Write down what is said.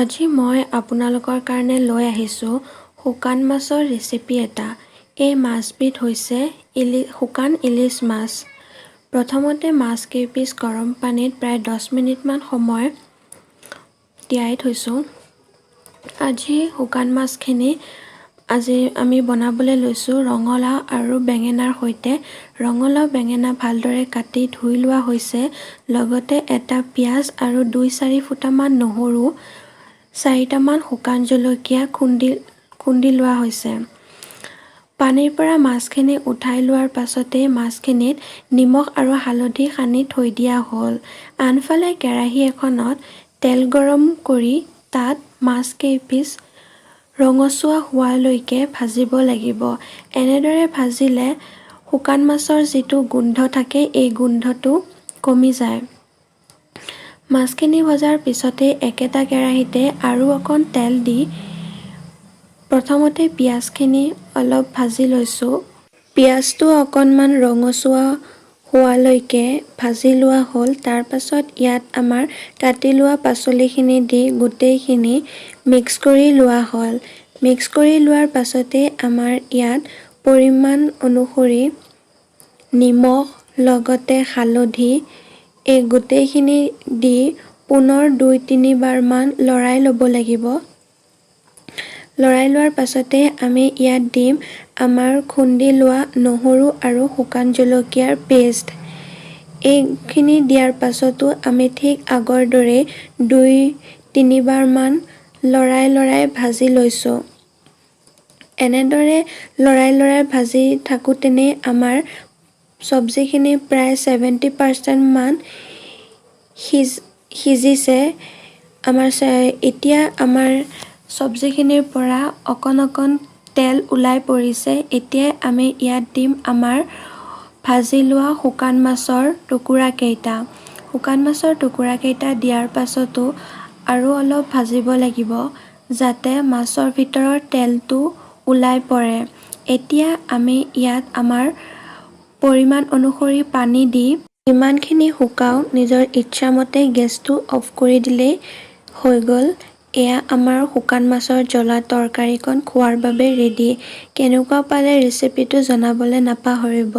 আজি মই আপোনালোকৰ কাৰণে লৈ আহিছোঁ শুকান মাছৰ ৰেচিপি এটা। এই মাছবিধ হৈছে শুকান ইলিচ মাছ। প্ৰথমতে মাছ কেইপিচ গৰম পানীত প্ৰায় 10 মিনিটমান সময় তিয়াই থৈছোঁ। আজি শুকান মাছখিনি আমি বনাবলৈ লৈছোঁ ৰঙালাও আৰু বেঙেনাৰ সৈতে। ৰঙালাও বেঙেনা ভালদৰে কাটি ধুই লোৱা হৈছে। লগতে এটা পিঁয়াজ আৰু 2-4 ফুটামান নহৰু, 4টামান শুকান জলকীয়া খুন্দি লোৱা হৈছে। পানীৰ পৰা মাছখিনি উঠাই লোৱাৰ পাছতে মাছখিনিত নিমখ আৰু হালধি সানি থৈ দিয়া হ'ল। আনফালে কেৰাহী এখনত তেল গৰম কৰি তাত মাছ কেইপিচ ৰঙচুৱা হোৱালৈকে ভাজিব লাগিব। এনেদৰে ভাজিলে শুকান মাছৰ যিটো গোন্ধ থাকে এই গোন্ধটো কমি যায়। মাছখিনি ভজাৰ পিছতে একেটা কেৰাহীতে আৰু অকণ তেল দি প্ৰথমতে পিঁয়াজখিনি অলপ ভাজি লৈছোঁ। পিঁয়াজটো অকণমান ৰঙচুৱা হোৱালৈকে ভাজি লোৱা হ'ল। তাৰ পাছত ইয়াত আমাৰ কাটি লোৱা পাচলিখিনি দি গোটেইখিনি মিক্স কৰি লোৱা হ'ল। মিক্স কৰি লোৱাৰ পাছতে আমাৰ ইয়াত পৰিমাণ অনুসৰি নিমখ লগতে হালধি এই গোটেইখিনি দি পুনৰ 2-3 বাৰমান লৰাই ল'ব লাগিব। লৰাই লোৱাৰ পাছতে আমি ইয়াত দিম আমাৰ খুন্দি লোৱা নহৰু আৰু শুকান জলকীয়াৰ পেষ্ট। এইখিনি দিয়াৰ পাছতো আমি ঠিক আগৰ দৰেই 2-3 বাৰমান লৰাই ভাজি লৈছোঁ। এনেদৰে লৰাই ভাজি থাকোঁতেনে আমাৰ চব্জিখিনি প্ৰায় 70% মান সিজিছে। এতিয়া আমাৰ চব্জিখিনিৰ পৰা অকণ তেল ওলাই পৰিছে। এতিয়া আমি ইয়াত দিম আমাৰ ভাজি লোৱা শুকান মাছৰ টুকুৰাকেইটা। শুকান মাছৰ টুকুৰাকেইটা দিয়াৰ পাছতো আৰু অলপ ভাজিব লাগিব যাতে মাছৰ ভিতৰৰ তেলটো ওলাই পৰে। এতিয়া আমি ইয়াত আমাৰ পৰিমাণ অনুসৰি পানী দি যিমানখিনি শুকাওঁ নিজৰ ইচ্ছামতে গেছটো অফ কৰি দিলেই হৈ গ'ল। এয়া আমাৰ শুকান মাছৰ জ্বলা তৰকাৰীকণ খোৱাৰ বাবে ৰেডি। কেনেকুৱা পালে ৰেচিপিটো জনাবলৈ নাপাহৰিব।